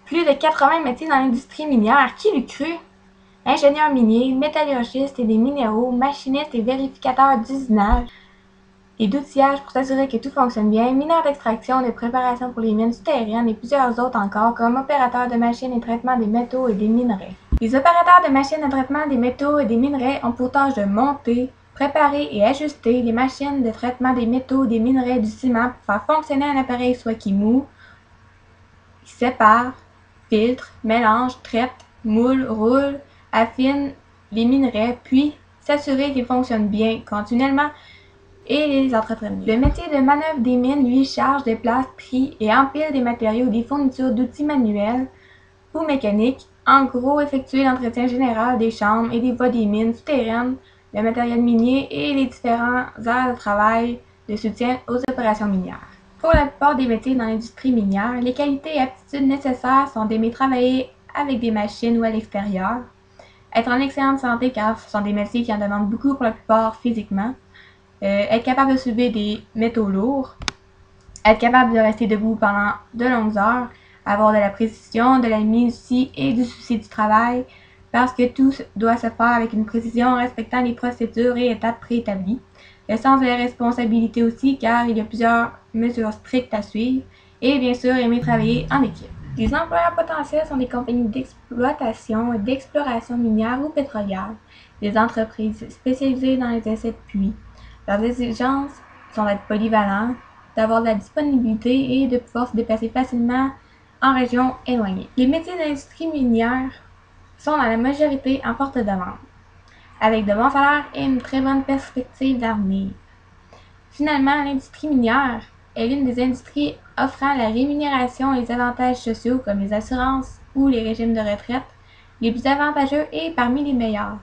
Plus de 80 métiers dans l'industrie minière, qui l'eût cru? Ingénieurs miniers, métallurgistes et des minéraux, machinistes et vérificateurs d'usinage et d'outillage pour s'assurer que tout fonctionne bien, mineurs d'extraction, de préparation pour les mines souterraines et plusieurs autres encore, comme opérateurs de machines et traitement des métaux et des minerais. Les opérateurs de machines de traitement des métaux et des minerais ont pour tâche de monter, préparer et ajuster les machines de traitement des métaux, des minerais et du ciment pour faire fonctionner un appareil soit qui moue, qui sépare, filtre, mélange, traite, moule, roule, affine les minerais, puis s'assurer qu'ils fonctionnent bien continuellement et les entretenir. Le métier de manœuvre des mines, lui, charge, déplace, trie et empile des matériaux ou des fournitures d'outils manuels ou mécaniques. En gros, effectuer l'entretien général des chambres et des voies des mines souterraines, le matériel minier et les différents heures de travail de soutien aux opérations minières. Pour la plupart des métiers dans l'industrie minière, les qualités et aptitudes nécessaires sont d'aimer travailler avec des machines ou à l'extérieur, être en excellente santé car ce sont des métiers qui en demandent beaucoup pour la plupart physiquement, être capable de soulever des métaux lourds, être capable de rester debout pendant de longues heures, avoir de la précision, de la minutie et du souci du travail, parce que tout doit se faire avec une précision en respectant les procédures et étapes préétablies. Le sens de la responsabilité aussi, car il y a plusieurs mesures strictes à suivre, et bien sûr aimer travailler en équipe. Les employeurs potentiels sont des compagnies d'exploitation et d'exploration minière ou pétrolière, des entreprises spécialisées dans les essais de puits. Leurs exigences sont d'être polyvalents, d'avoir de la disponibilité et de pouvoir se déplacer facilement en région éloignée. Les métiers de l'industrie minière sont dans la majorité en forte demande, avec de bons salaires et une très bonne perspective d'avenir. Finalement, l'industrie minière est l'une des industries offrant la rémunération et les avantages sociaux comme les assurances ou les régimes de retraite les plus avantageux et parmi les meilleurs.